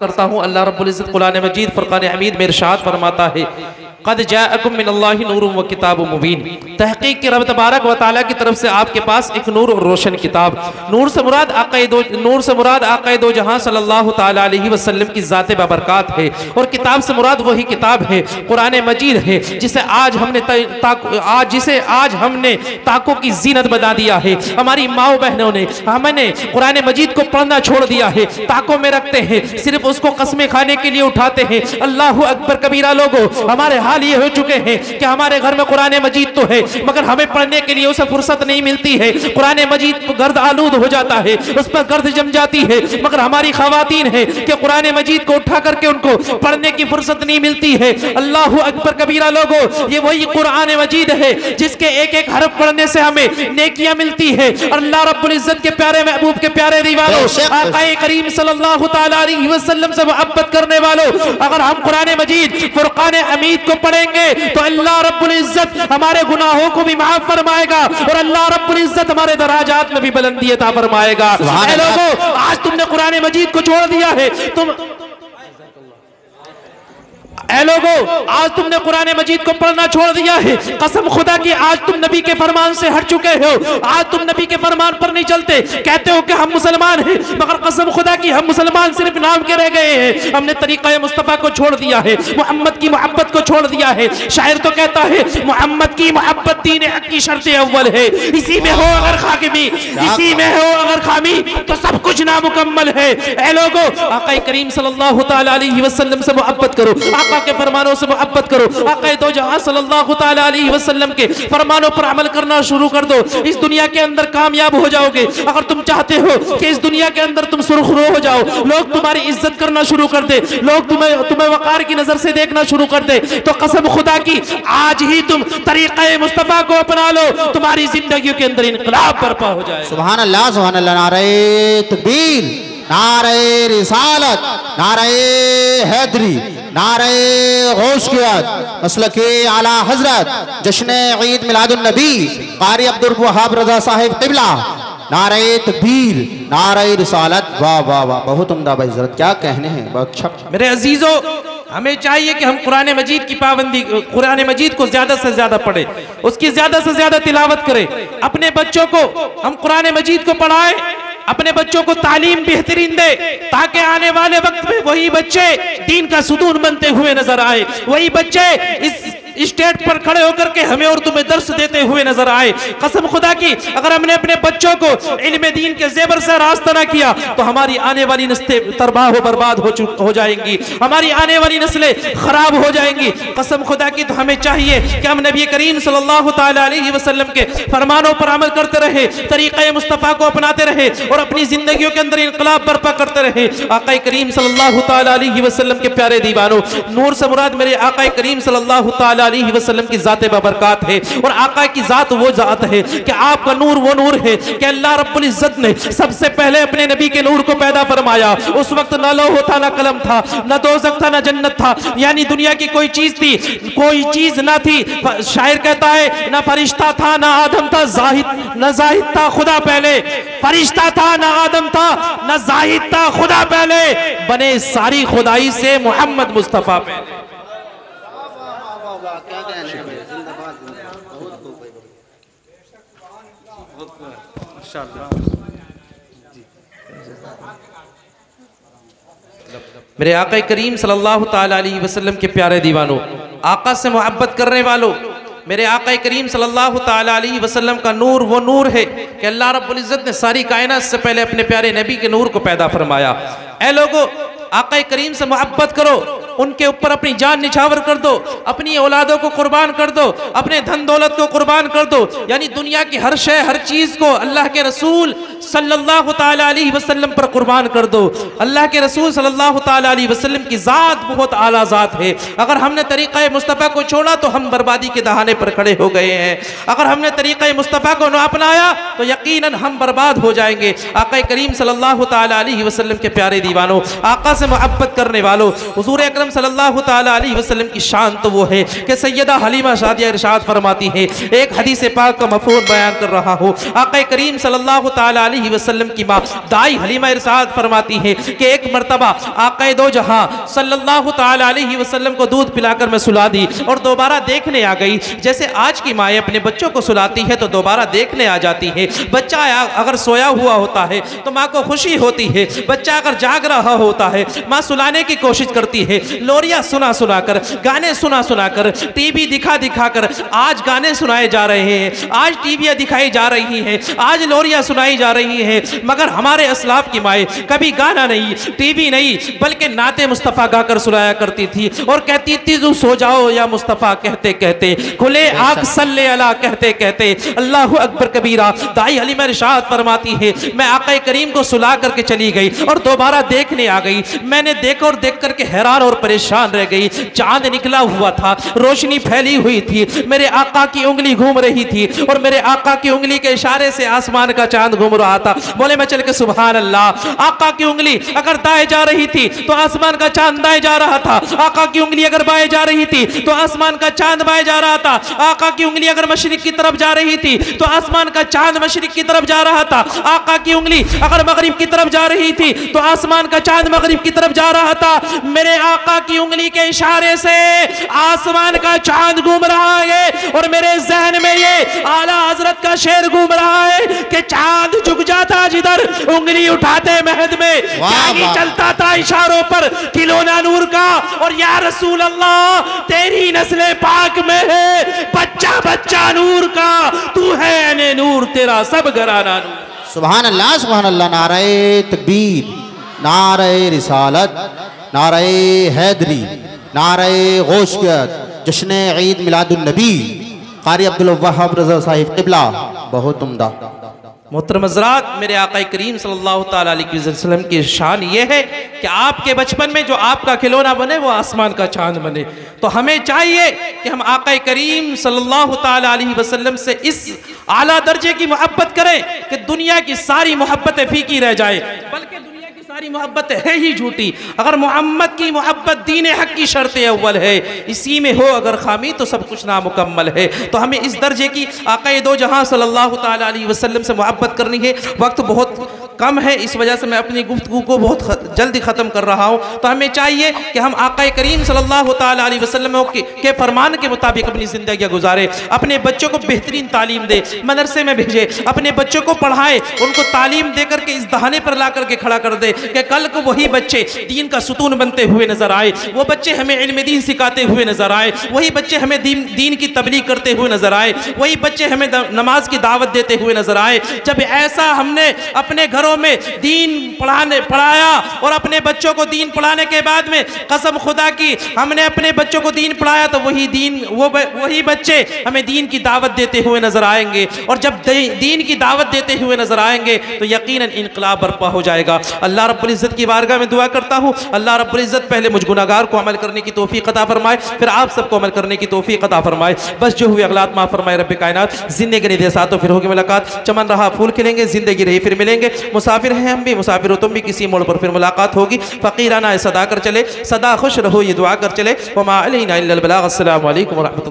करता हूँ। अल्लाह रब्बुल इज़्ज़त कुरान मजीद फुरक़ान हमीद में इरशाद फरमाता है, क़द जाअकुम मिनल्लाहि नूरुन व किताबुम मुबीन। तहक़ीक़ के रब तबारक व तआला की तरफ से आपके पास एक नूर और रोशन किताब। नूर से मुराद आक़ाए दो जहां सल्लल्लाहु तआला अलैहि वसल्लम की ज़ात बाबरकात है, और किताब से मुराद वही किताब है कुरान मजीद है, जिसे आज हमने ताकों की जीनत बना दिया है। हमारी माओ बहनों ने हमने कुरान मजीद को पढ़ना छोड़ दिया है, ताकों में रखते हैं, सिर्फ उसको कसमें खाने के लिए उठाते हैं। अल्लाहु अकबर कबीरा। लोगों, हमारे हाल ये हो चुके हैं कि हमारे घर में कुरान मजीद तो है, मगर हमें पढ़ने के लिए उसे फुर्सत नहीं मिलती है। कुरान मजीद गर्द आलूद हो जाता है, उस पर गर्द जम जाती है, मगर हमारी खवातीन है कि कुरान मजीद को उठा करके उनको पढ़ने की फुर्सत नहीं मिलती है। अल्लाहु अकबर कबीरा। लोगों, ये वही कुरान मजीद है जिसके एक एक हरफ पढ़ने से हमें नेकियां मिलती है। अल्लाह रब्बुल इज़्ज़त के प्यारे महबूब के प्यारे दीवारों, आक़ाए करीम सल्लल्लाहु तआला अलैहि वसल्लम से मोहब्बत करने वालों, अगर हम कुरान मजीद फुरक़ान हमीद को पढ़ेंगे तो अल्लाह रब्बुल इज़्ज़त हमारे गुनाहों को भी माफ फरमाएगा, और अल्लाह रब्बुल इज़्ज़त हमारे दराजात में भी बुलंदी अता फरमाएगा। ऐ लोगों, आज तुमने कुरान मजीद को छोड़ दिया है, आज तुमने कुरान मजीद को पढ़ना छोड़ दिया है। कसम खुदा की, आज तुम नबी के फरमान से हट चुके हो। आज तुम नबी के फरमान पर नहीं चलते। कहते हो कि हम मुसलमान हैं, मगर कसम खुदा की हम मुसलमान सिर्फ नाम के रह गए हैं। हमने तरीक़ा मुस्तफ़ा को छोड़ दिया है, मोहम्मद की मोहब्बत को छोड़ दिया है। शायर तो कहता है, मोहम्मद की मोहब्बत दीन हक़ की शर्त अव्वल है। इसी में हो अगर खाकिमी, इसी में हो अगर खामी, तो सब कुछ नामुकम्मल है। ऐ लोगों, आक़ा करीम सल्लल्लाहु तआला अलैहि वसल्लम से मोहब्बत करो, आक़ा के फरमानों से मोहब्बत करो। आक़ाए दो जहां सल्लल्लाहु तआला अलैहि वसल्लम के फरमानों पर अमल करना शुरू कर दो। इस दुनिया के अंदर कामयाब हो जाओगे। अगर तुम चाहते हो कि इस दुनिया के अंदर तुम सुरखरू हो जाओ, लोग तुम्हारी इज्जत करना शुरू कर दे, लोग तुम्हें वक़ार की नजर से देखना शुरू कर दे, तो कसम खुदा की आज ही तुम तरीक़े मुस्तफ़ा को अपना लो, तुम्हारी जिंदगी के अंदर इनकलाब बर्पा हो जाए। सुभान अल्लाह, सुभान अल्लाह। नारे तकबीर, नारे रिसालत, नारे हैदरी, नारे गौसियत, मसलके आला हजरत, जश्न ईद मिलादुन नबी कारी अब्दुल वहाब रजा साहिब क़िबला, नारे तकबीर, नारे रिसालत। वाह वाह वाह, बहुत उम्दा भाई, हजरत क्या कहने हैं, बहुत अच्छा। मेरे अजीजों, हमें चाहिए कि हम कुरान मजीद की पाबंदी, कुरान मजीद को ज्यादा से ज्यादा पढ़े, उसकी ज्यादा से ज्यादा तिलावत करें। अपने बच्चों को हम कुरान मजीद को पढ़ाएं, अपने बच्चों को तालीम बेहतरीन दे, ताकि आने वाले वक्त में वही बच्चे दीन का सुतून बनते हुए नजर आए, वही बच्चे इस स्टेज पर खड़े होकर के हमें और तुम्हें दर्श देते हुए नजर आए। कसम खुदा की, अगर हमने अपने बच्चों को इल्म दीन के जेबर से रास्ता ना किया तो हमारी आने वाली नस्लें तबाह हो बर्बाद हो जाएंगी, हमारी आने वाली नस्लें खराब हो जाएंगी। कसम खुदा की, तो हमें चाहिए कि हम नबी करीम सल्लल्लाहु तआला अलैहि वसल्लम के फरमानों पर अमल करते रहे, तरीक़े मुस्तफ़ा को अपनाते रहे, और अपनी जिंदगियों के अंदर इनकलाब बर्पा करते रहे। आक़ा करीम सल्लल्लाहु तआला अलैहि वसल्लम के प्यारे दीवानों, नूर से मुराद मेरे आक़ा करीम सल्लल्लाहु तआला अलैहि वसल्लम की ज़ात बाबरकात है, और आका की ज़ात वो ज़ात है कि आपका नूर वो नूर है कि अल्लाह रब्बुल इज़्ज़त ने सबसे पहले अपने नबी के नूर को पैदा फरमाया। उस वक्त ना लौह था, ना कलम था, ना दोज़ख था, ना जन्नत था, यानी दुनिया की कोई चीज थी, कोई चीज ना थी। शायर कहता है, ना फरिश्ता था, ना आदम था, ना जाहिद था, खुदा पहले। फरिश्ता था, ना आदम था, ना जाहिद था, खुदा पहले। बने सारी खुदाई से मोहम्मद मुस्तफ़ा पहले। मेरे आका करीम सल्लल्लाहु ताला अलैहि वसल्लम के प्यारे दीवानों, आका से मोहब्बत करने वालों, मेरे आका करीम सल्लल्लाहु ताला अलैहि वसल्लम का नूर वो नूर है कि अल्लाह रब्बुल इज़्ज़त ने सारी कायनात से पहले अपने प्यारे नबी के नूर को पैदा फरमाया। ऐ लोगों, आका करीम से मोहब्बत करो, उनके ऊपर अपनी जान निछावर कर दो, अपनी औलादों को कुर्बान कर दो, अपने धन दौलत को कुर्बान कर दो, यानी दुनिया की हर शय हर चीज को अल्लाह के रसूल सल्लल्लाहु ताला अलैहि वसल्लम पर कुर्बान कर दो। अल्लाह के रसूल सल्लल्लाहु ताला अलैहि वसल्लम की ज़ात बहुत आला ज़ात है। अगर हमने तरीक़ा मुस्तफ़ा को छोड़ा तो हम बर्बादी के दहाने पर खड़े हो गए हैं। अगर हमने तरीक़ा मुस्तफ़ा को न अपनाया तो यकीनन हम बर्बाद हो जाएंगे। आका करीम सल्लल्लाहु ताला अलैहि वसल्लम के प्यारे दीवानों, आका से मोहब्बत करने वालों, हुज़ूर अकरम सल्लल्लाहु ताला अलैहि वसल्लम की शान तो वो है कि सैयदा हलीमा शादिया इरशाद फरमाती है, एक हदीस पाक का मफ़हूम बयान कर रहा हूँ। आका करीम सल्लल्लाहु ताला अलैहि वसल्लम की माँ दाई हलीमा इरशाद फरमाती है कि एक मर्तबा आक़ाए दो जहां सल्लल्लाहु ताला अलैहि वसल्लम को दूध पिलाकर मैं सुला दी और दोबारा देखने आ गई। जैसे आज की माएँ अपने बच्चों को सुलाती है तो दोबारा देखने आ जाती है। बच्चा अगर सोया हुआ होता है तो माँ को खुशी होती है, बच्चा अगर जाग रहा होता है माँ सुलाने की कोशिश करती है। लोरियां सुना सुना कर, गाने सुना सुना कर, टीवी दिखा दिखा कर, आज गाने सुनाए जा रहे हैं, आज टीवियां दिखाई जा रही हैं, आज लोरियां सुनाई जा रही हैं, मगर हमारे असलाफ की माएँ कभी गाना नहीं, टीवी नहीं, बल्कि नाते मुस्तफ़ा गाकर सुनाया करती थी और कहती थी तू सो जाओ या मुस्तफ़ा कहते कहते, खुले आग सल्ले अला कहते कहते, अल्लाहु अकबर कबीरा। दाई हलीमा इरशाद फरमाती है मैं आक़ा करीम को सुला करके चली गई और दोबारा देखने आ गई। मैंने देखा और देख करके हैरान और परेशान रह गई। चांद निकला हुआ था, रोशनी फैली हुई थी, मेरे आका की उंगली घूम रही थी और मेरे आका की उंगली के इशारे से आसमान का चांद घूम रहा था। बोले मैं चल के सुभान अल्लाह। आका की उंगली अगर दाएं जा रही थी तो आसमान का चांद दाएं जा रहा था, आका की उंगली अगर बाएं जा रही थी तो आसमान का चांद बाएं जा रहा था, आका की उंगली अगर मशरिक की तरफ जा रही थी तो आसमान का चांद मशरिक की तरफ जा रहा था, आका की उंगली अगर मगरिब की तरफ जा रही थी तो आसमान का चांद मगरिब की तरफ जा रहा था। मेरे आका की उंगली के इशारे से आसमान का चांद घूम रहा है और मेरे जहन में ये आला हजरत का शेर घूम रहा है कि चांद झुक जाता जिधर उंगली उठाते महद में, यानी चलता था इशारों पर खिलौना नूर का। और या रसूल अल्लाह तेरी नस्ले पाक में है बच्चा बच्चा नूर का, तू है ने नूर तेरा सब घराना नूर। सुभान अल्लाह सुभान अल्लाह। नारे तकबीर, नारे रिसालत, नारे हैदरी, नारे गौसियत, जश्न ईद मिलादुन नबी, कारी अब्दुल वहाब रज़ा साहिब क़िबला। बहुत उम्दा। मोहतरम हज़रात, मेरे आका करीम सल्लल्लाहु ताला अलैहि वसल्लम की शान ये है कि आपके बचपन में जो आपका खिलौना बने वो आसमान का चांद बने। तो हमें चाहिए कि हम आका करीम सल्लल्लाहु ताला अलैहि वसल्लम से इस आला दर्जे की मोहब्बत करें कि दुनिया की सारी मोहब्बतें फीकी रह जाए, बल्कि दुनिया की सारी मोहब्बत है ही झूठी। अगर मोहम्मद की मोहब्बत दीन हक की शर्त अव्वल है, इसी में हो अगर खामी तो सब कुछ नामुकम्मल है। तो हमें इस दर्जे की आक़ाए दो जहां सल्लल्लाहु ताला अलैहि वसल्लम से मोहब्बत करनी है। वक्त बहुत कम है, इस वजह से मैं अपनी गुफ्तगू को बहुत जल्दी ख़त्म कर रहा हूँ। तो हमें चाहिए कि हम आक़ाए करीम सल्लल्लाहु ताला अलैहि वसल्लम के फरमान के मुताबिक अपनी ज़िंदगी गुजारे, अपने बच्चों को बेहतरीन तालीम दे, मदरसे में भेजे, अपने बच्चों को पढ़ाए, उनको तालीम दे करके इस दहाने पर ला करके खड़ा कर दे कि कल को वही बच्चे दीन का सुतून बनते हुए नजर आए, वो बच्चे हमें इल्म दीन सिखाते हुए नजर आए, वही बच्चे हमें दीन की तबलीग करते हुए नजर आए, वही बच्चे हमें नमाज की दावत देते हुए नजर आए। जब ऐसा हमने अपने घरों में दीन पढ़ाया और अपने बच्चों को दीन पढ़ाने के बाद में कसम खुदा की हमने अपने बच्चों को दीन पढ़ाया तो वही बच्चे हमें दीन की दावत देते हुए नजर आएंगे। और जब दीन की दावत देते हुए नजर आएंगे तो यकीनन इनकलाब बर्पा हो जाएगा। अल्लाह रब्बुल इज़्ज़त की बारगाह में दुआ करता हूँ, अल्लाह रब्बुल इज़्ज़त पहले मुझ गुनाहगार को अमल करने की तौफीक अता फरमाए, फिर आप सबको अमल करने की तौफीक अता फरमाए। बस जो हुए अगलात माफ़ फरमाए रब्बे कायनात। जिंदगी नहीं दे साथ तो फिर होगी मुलाकात, चमन रहा फूल खिलेंगे, जिंदगी रही फिर मिलेंगे। मुसाफिर हैं हम भी, मुसाफिर हो तुम भी, किसी मोड़ पर फिर मुलाकात होगी। फ़कीराना सदा कर चले, सदा खुश रहो ये दुआ कर चले। वमा अलैना इल्लल बलाग। अस्सलामु अलैकुम व रहमतुल्लाह।